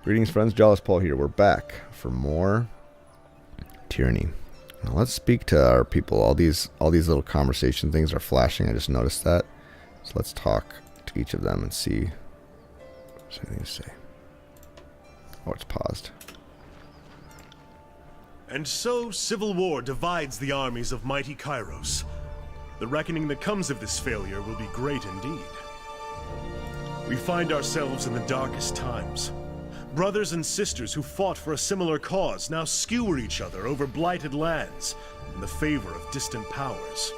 Greetings, friends. Jawless Paul here. We're back for more Tyranny. Now let's speak to our people. All these little conversation things are flashing. I just noticed that. So let's talk to each of them and see if there's anything to say. Oh, it's paused. And so, civil war divides the armies of mighty Kyros. The reckoning that comes of this failure will be great indeed. We find ourselves in the darkest times. Brothers and sisters who fought for a similar cause now skewer each other over blighted lands in the favor of distant powers.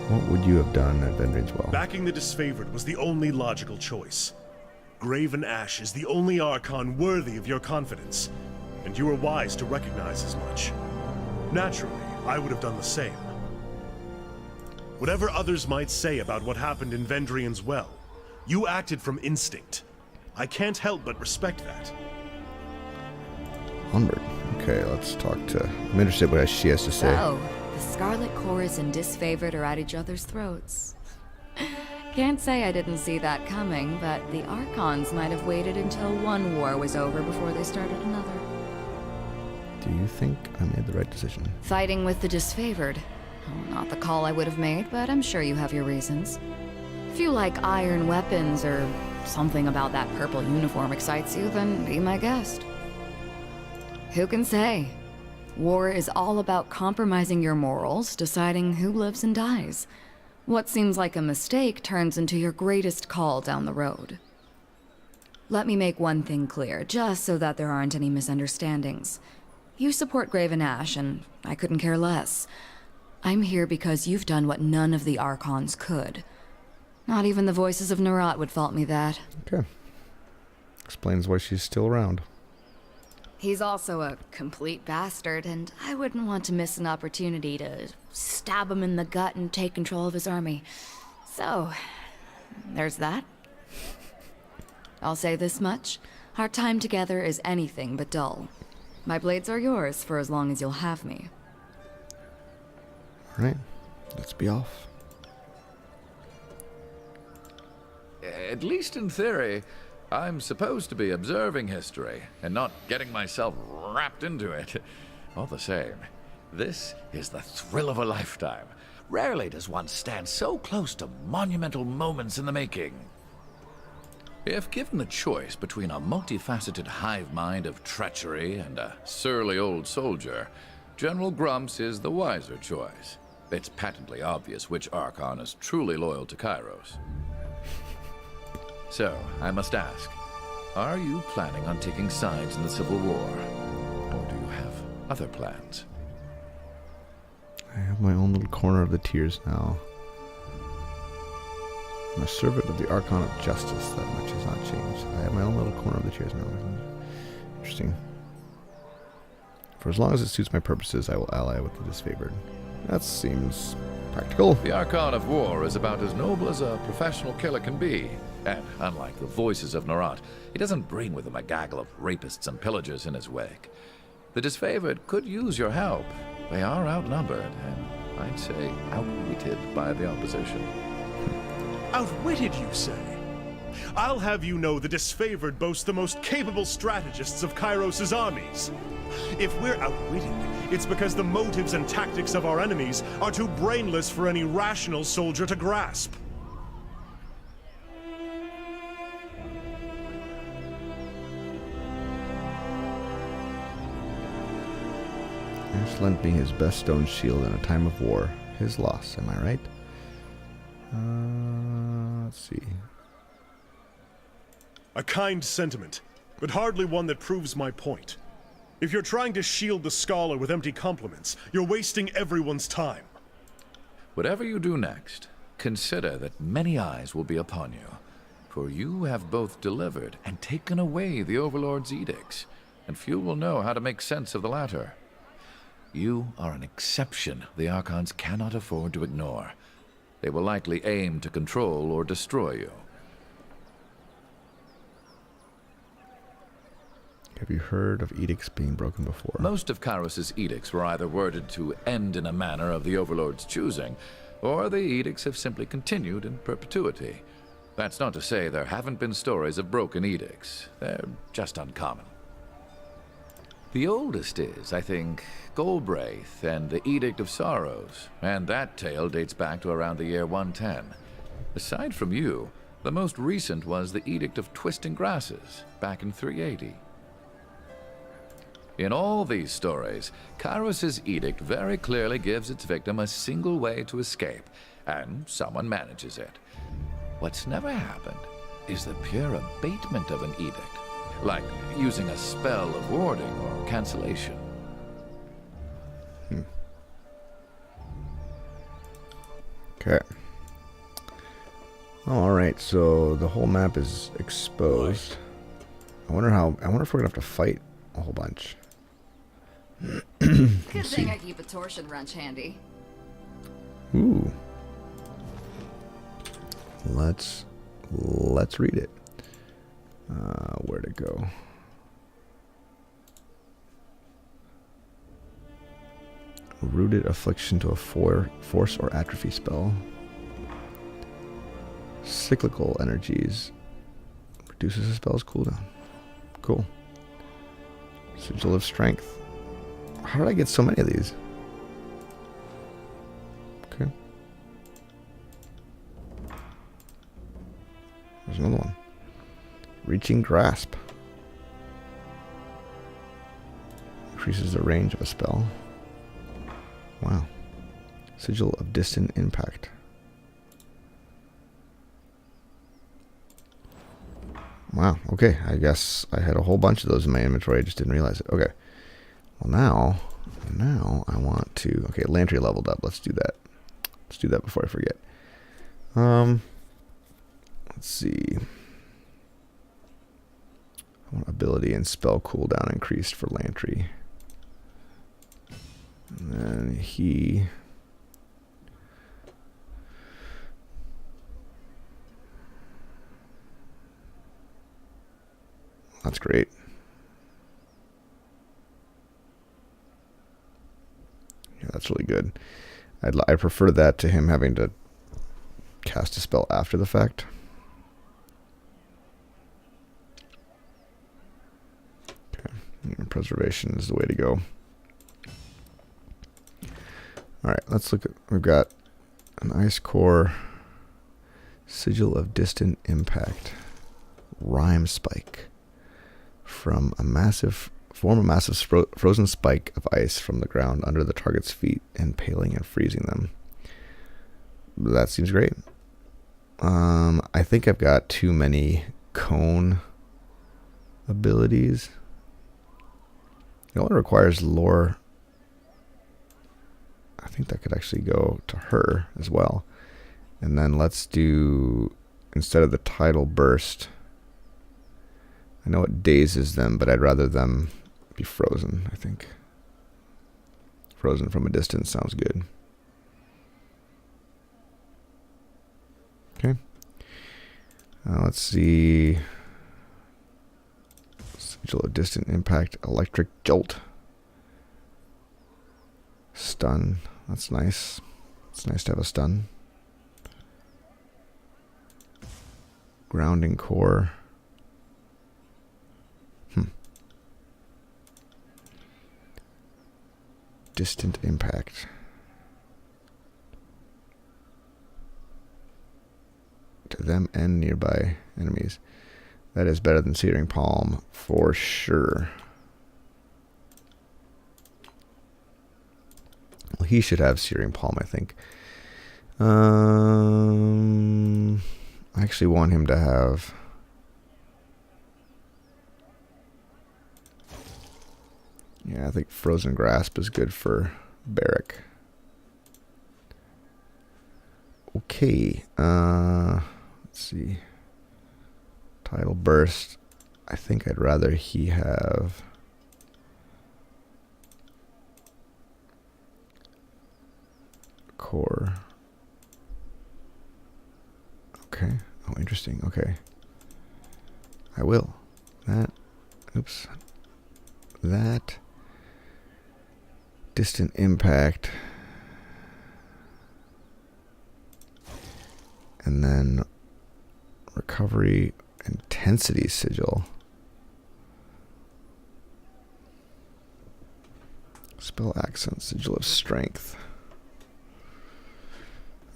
What would you have done at Vendrian's Well? Backing the disfavored was the only logical choice. Graven Ash is the only Archon worthy of your confidence, and you were wise to recognize as much. Naturally, I would have done the same. Whatever others might say about what happened in Vendrian's Well, you acted from instinct. I can't help but respect that. Onward. Okay, let's talk to... I'm interested what she has to say. So, the Scarlet Chorus and Disfavored are at each other's throats. Can't say I didn't see that coming, but the Archons might have waited until one war was over before they started another. Do you think I made the right decision? Fighting with the Disfavored. Oh, not the call I would have made, but I'm sure you have your reasons. If you like iron weapons or something about that purple uniform excites you, then be my guest. Who can say? War is all about compromising your morals, deciding who lives and dies. What seems like a mistake turns into your greatest call down the road. Let me make one thing clear, just so that there aren't any misunderstandings. You support Graven Ash, and I couldn't care less. I'm here because you've done what none of the Archons could. Not even the voices of Nerat would fault me that. Okay. Explains why she's still around. He's also a complete bastard, and I wouldn't want to miss an opportunity to stab him in the gut and take control of his army. So, there's that. I'll say this much. Our time together is anything but dull. My blades are yours for as long as you'll have me. Alright, let's be off. At least in theory, I'm supposed to be observing history and not getting myself wrapped into it. All the same, this is the thrill of a lifetime. Rarely does one stand so close to monumental moments in the making. If given the choice between a multifaceted hive mind of treachery and a surly old soldier, General Grumps is the wiser choice. It's patently obvious which Archon is truly loyal to Kyros. So, I must ask, are you planning on taking sides in the Civil War? Or do you have other plans? I have my own little corner of the tears now. I'm a servant of the Archon of Justice. That much has not changed. I have my own little corner of the tears now. Interesting. For as long as it suits my purposes, I will ally with the disfavored. That seems practical. The Archon of War is about as noble as a professional killer can be. And unlike the voices of Nerat, he doesn't bring with him a gaggle of rapists and pillagers in his wake. The disfavored could use your help. They are outnumbered, and I'd say outwitted by the opposition. Outwitted, you say? I'll have you know the disfavored boast the most capable strategists of Kyros' armies. If we're outwitted, it's because the motives and tactics of our enemies are too brainless for any rational soldier to grasp. Ash lent me his best stone shield in a time of war. His loss, am I right? Let's see. A kind sentiment, but hardly one that proves my point. If you're trying to shield the scholar with empty compliments, you're wasting everyone's time. Whatever you do next, consider that many eyes will be upon you. For you have both delivered and taken away the Overlord's edicts, and few will know how to make sense of the latter. You are an exception the Archons cannot afford to ignore. They will likely aim to control or destroy you. Have you heard of edicts being broken before? Most of Kyros' edicts were either worded to end in a manner of the Overlord's choosing, or the edicts have simply continued in perpetuity. That's not to say there haven't been stories of broken edicts. They're just uncommon. The oldest is, I think, Golbraith and the Edict of Sorrows, and that tale dates back to around the year 110. Aside from you, the most recent was the Edict of Twisting Grasses, back in 380. In all these stories, Kyros' edict very clearly gives its victim a single way to escape, and someone manages it. What's never happened is the pure abatement of an edict, like using a spell of warding or cancellation. Okay. Alright, so the whole map is exposed. I wonder if we're gonna have to fight a whole bunch. Good thing I keep a torsion wrench handy. Ooh. Let's read it. Where to go? Rooted affliction to a force or atrophy spell. Cyclical energies. Reduces a spell's cooldown. Cool. Sigil of strength. How did I get so many of these? Okay. There's another one. Reaching grasp. Increases the range of a spell. Wow. Sigil of distant impact. Wow, okay. I guess I had a whole bunch of those in my inventory. I just didn't realize it. Okay. Well, now I want to... Okay, Lantry leveled up. Let's do that. Let's do that before I forget. Let's see. I want ability and spell cooldown increased for Lantry. And then he... That's great. Yeah, that's really good. I prefer that to him having to cast a spell after the fact. Okay, preservation is the way to go. Alright, let's look at... We've got an Ice Core, Sigil of Distant Impact, Rime Spike. Form a massive frozen spike of ice from the ground under the target's feet, impaling and freezing them. That seems great. I think I've got too many cone abilities. It only requires lore. I think that could actually go to her as well. And then let's do, instead of the tidal burst, I know it dazes them, but I'd rather them be frozen, I think. Frozen from a distance sounds good. Okay. Let's see. Sigil of Distant Impact, Electric Jolt. Stun. That's nice. It's nice to have a stun. Grounding Core. Distant Impact. To them and nearby enemies. That is better than Searing Palm for sure. Well, he should have Searing Palm, I think. I actually want him to have... Yeah, I think Frozen Grasp is good for Barrack. Okay, let's see. Tidal Burst. I think I'd rather he have... Core. Okay. Oh, interesting. Okay. I will. That. Oops. That. Distant Impact. And then Recovery intensity sigil. Spell accent, sigil of strength.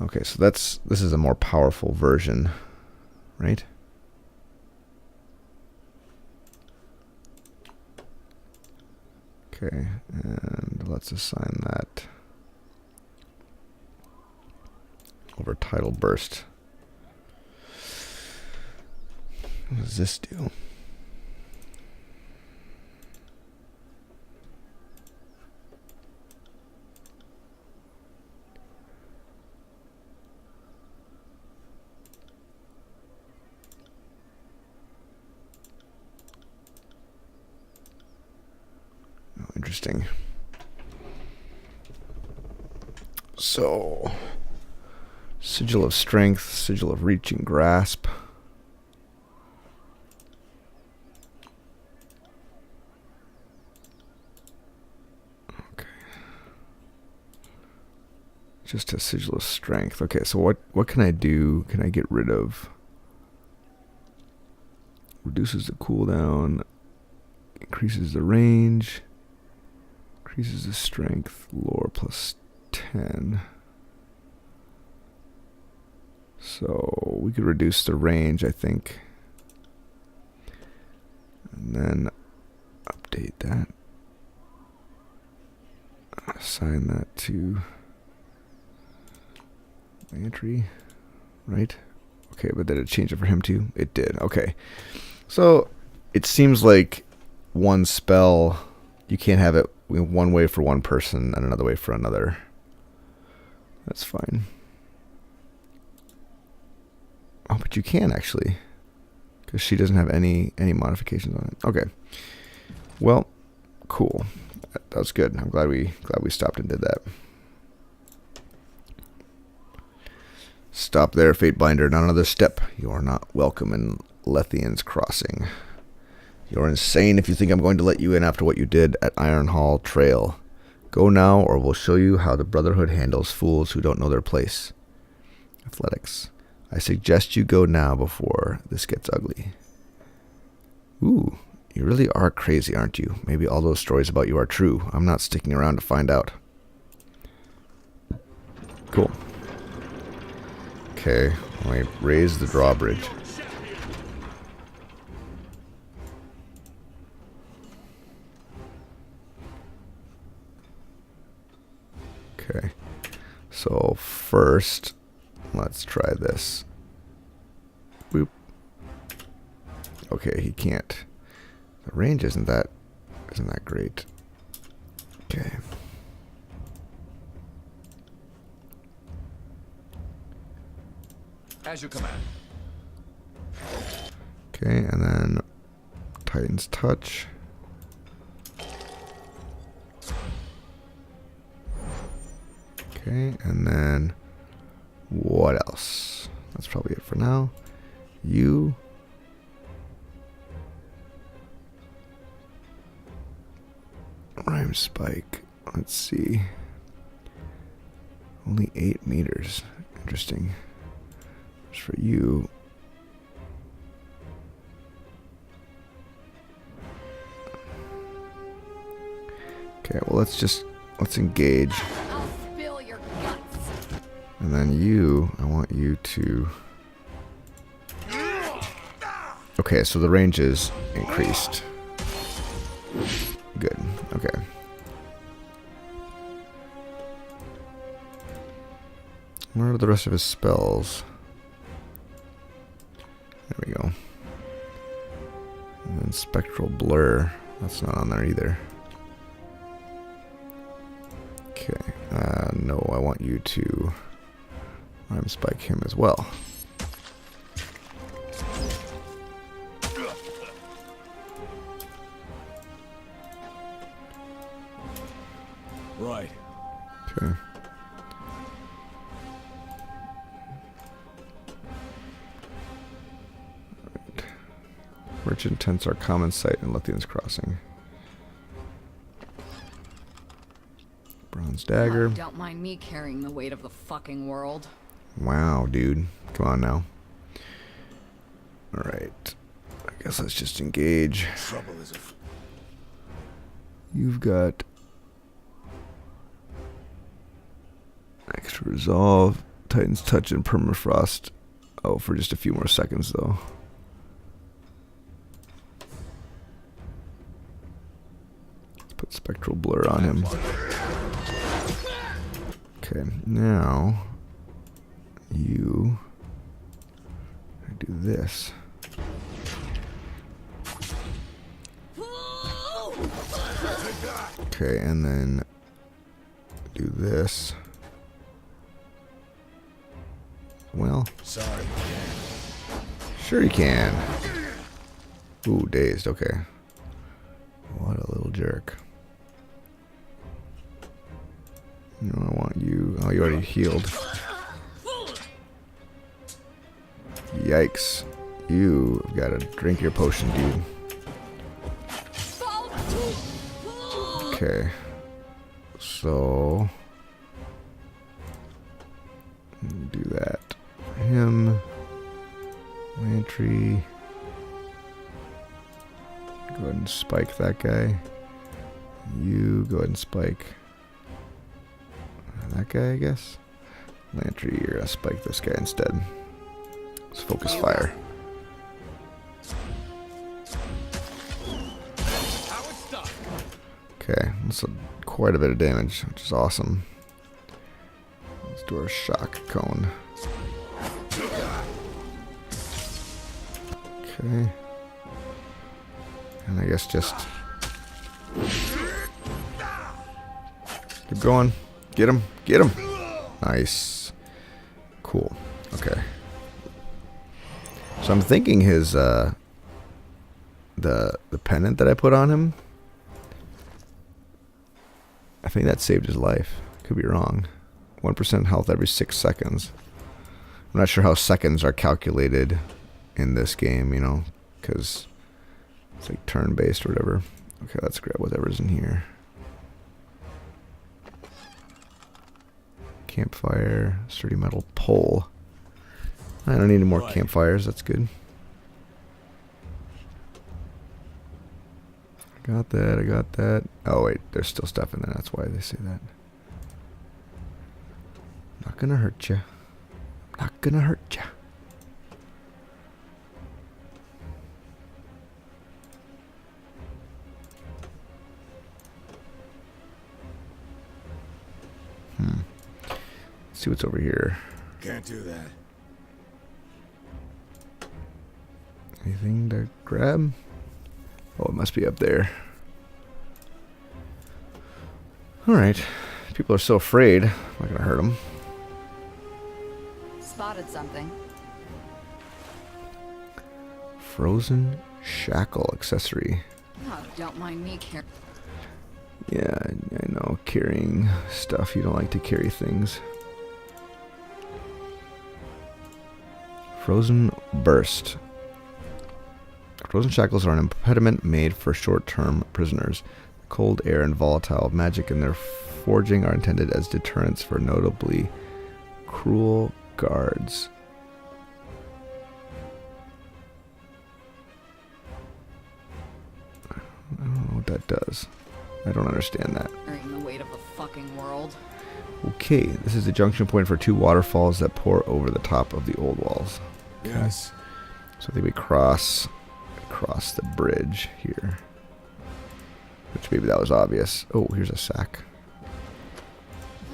Okay, so this is a more powerful version, right? Okay, and let's assign that over tidal burst. What does this do? Oh, interesting. So, sigil of strength, sigil of reach and grasp. Just a sigil of strength. Okay, so what can I do? Can I get rid of? Reduces the cooldown, increases the range, increases the strength, lore plus 10. So we could reduce the range, I think. And then update that. Assign that to entry, right? Okay, but did it change it for him too? It did. Okay. So it seems like one spell, you can't have it one way for one person and another way for another. That's fine. Oh, but you can actually, because she doesn't have any modifications on it. Okay. Well, cool. That was good. I'm glad we stopped and did that. Stop there, Fatebinder. Not another step. You are not welcome in Lethian's Crossing. You're insane if you think I'm going to let you in after what you did at Ironhall Trail. Go now, or we'll show you how the Brotherhood handles fools who don't know their place. Athletics. I suggest you go now before this gets ugly. Ooh, you really are crazy, aren't you? Maybe all those stories about you are true. I'm not sticking around to find out. Cool. Okay, let me raise the drawbridge. Okay, so first, let's try this. Boop. Okay, he can't. The range isn't that great. Okay. As you command. Okay, and then Titan's Touch. Okay, and then what else? That's probably it for now. You. Rhyme Spike. Let's see. Only 8 meters. Interesting. Just for you. Okay, well let's engage. I'll spill your guts. And then you, I want you to... Okay, so the range is increased. Good, okay. What are the rest of his spells? There we go. And then Spectral Blur. That's not on there either. Okay. No, I want you to Rhyme Spike him as well. Right. Okay. Right. Merchant tents are common sight in Lethian's Crossing. Bronze Dagger. Don't mind me carrying the weight of the fucking world. Wow, dude. Come on now. Alright. I guess let's just engage. Trouble is afoot. You've got extra resolve, Titan's touch, and permafrost. Oh, for just a few more seconds though. Let's put spectral blur on him. Okay, now you do this. Okay, and then do this. Well, Sorry. sure you can. Ooh, dazed. Okay. What a little jerk. You know, I want you. Oh, you already healed. Yikes. You gotta drink your potion, dude. Okay. So do that. Him. Lantry. Go ahead and spike that guy. You go ahead and spike that guy, I guess. Lantry, you're gonna spike this guy instead. Let's focus fire. Okay, that's quite a bit of damage, which is awesome. Let's do our shock cone. Okay. And I guess just keep going. Get him. Get him. Nice. Cool. Okay. So I'm thinking his the pendant that I put on him, I think that saved his life. Could be wrong. 1% health every 6 seconds. I'm not sure how seconds are calculated in this game, you know, because it's like turn-based or whatever. Okay, let's grab whatever's in here. Campfire, sturdy metal pole. I don't need any more campfires, that's good. I got that, I got that. Oh wait, there's still stuff in there, that's why they say that. Not gonna hurt ya. Not gonna hurt ya. Let's see what's over here. Can't do that. Anything to grab? Oh, it must be up there. Alright. People are so afraid. I'm not gonna hurt them. Spotted something. Frozen shackle accessory. Oh, don't mind me, Kyros. Yeah, I know. Carrying stuff. You don't like to carry things. Frozen burst. Frozen shackles are an impediment made for short-term prisoners. Cold air and volatile magic in their forging are intended as deterrents for notably cruel guards. I don't know what that does. I don't understand that. Carrying the weight of the fucking world. Okay, this is the junction point for 2 waterfalls that pour over the top of the old walls. Okay. Yes. So I think we cross the bridge here. Which maybe that was obvious. Oh, here's a sack.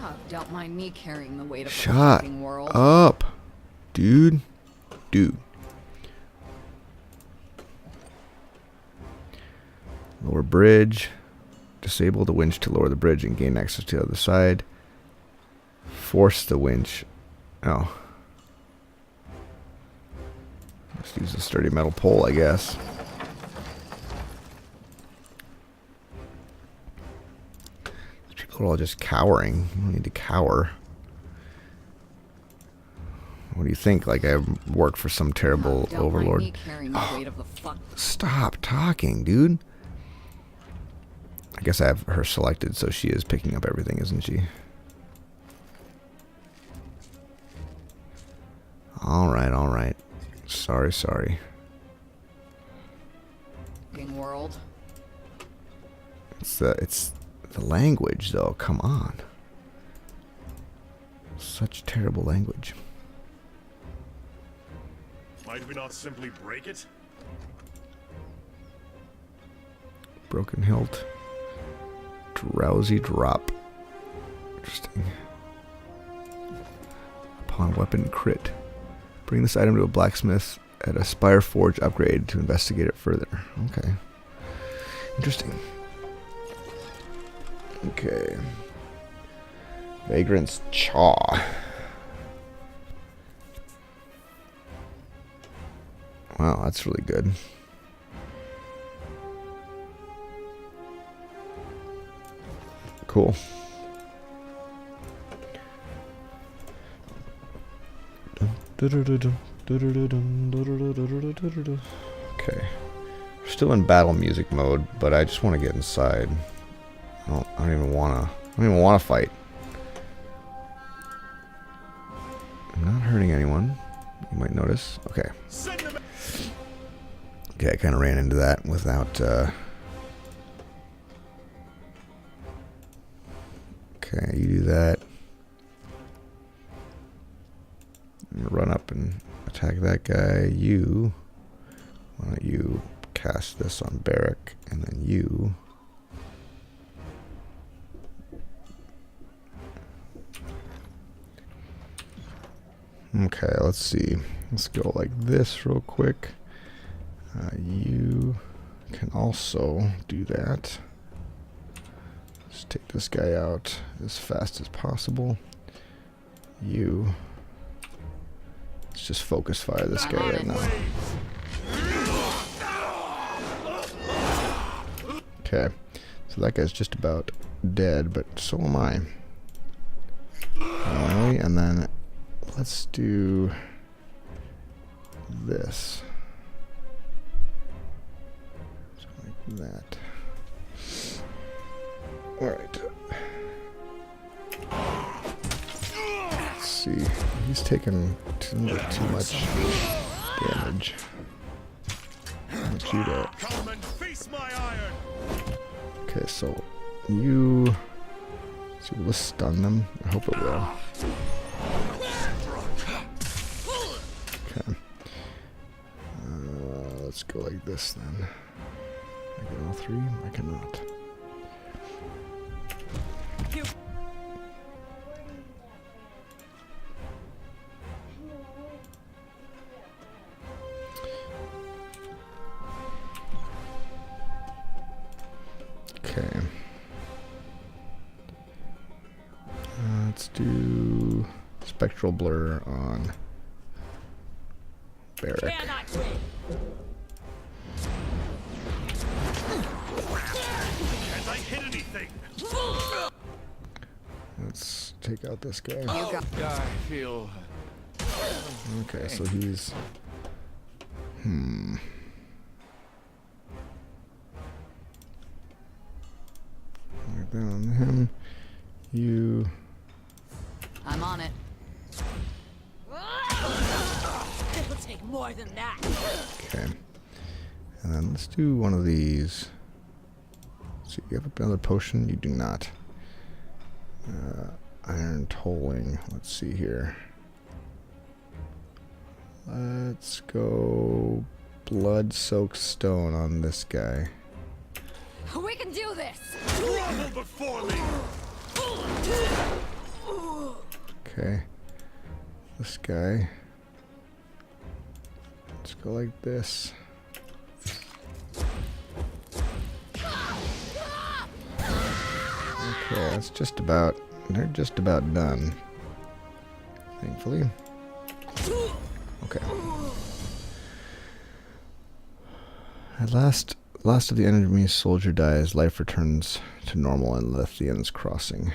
Oh, don't mind me carrying the weight of the Shut fucking world. up, dude. Dude. Lower bridge. Disable the winch to lower the bridge and gain access to the other side. Force the winch. Oh. Let's use a sturdy metal pole, I guess. These people are all just cowering. You don't need to cower. What do you think? Like I work for some terrible Don't overlord? mind me carrying the weight of the fuck. Stop talking, dude. I guess I have her selected, so she is picking up everything, isn't she? Alright, alright. Sorry, sorry. interesting world. It's the language, though. Come on. Such terrible language. Might we not simply break it? Broken hilt. Drowsy drop. Interesting. Upon weapon crit. Bring this item to a blacksmith at a Spire Forge upgrade to investigate it further. Okay. Interesting. Okay. Vagrant's Chaw. Wow, that's really good. Cool. Okay. We're still in battle music mode, but I just want to get inside. I don't even wanna fight. I'm not hurting anyone. You might notice. Okay. Okay, I kind of ran into that without. Okay, you do that. Run up and attack that guy. You. Why don't you cast this on Barrack, and then you. Okay, let's see. Let's go like this real quick. You can also do that. Just take this guy out as fast as possible. You. Let's just focus fire this guy right now. Okay, so that guy's just about dead, but so am I. And then let's do this. So like that. Alright. Let's see. He's taking too much damage. I want you to. Okay, so you. So will this stun them? I hope it will. Okay. Let's go like this then. I get all three? I cannot. Okay. Let's do spectral blur on Barrack. Let's take out this guy. I feel. Okay, so he's. Like that on him. You. I'm on it. It'll take more than that. Okay. And then let's do one of these. So you have another potion? You do not. Iron tolling. Let's see here. Let's go blood-soaked stone on this guy. We can do this. Grovel before me. Okay. This guy. Let's go like this. Okay, that's just about. They're just about done. Thankfully. Okay. At last of the enemy soldier dies. Life returns to normal in Lethian's crossing.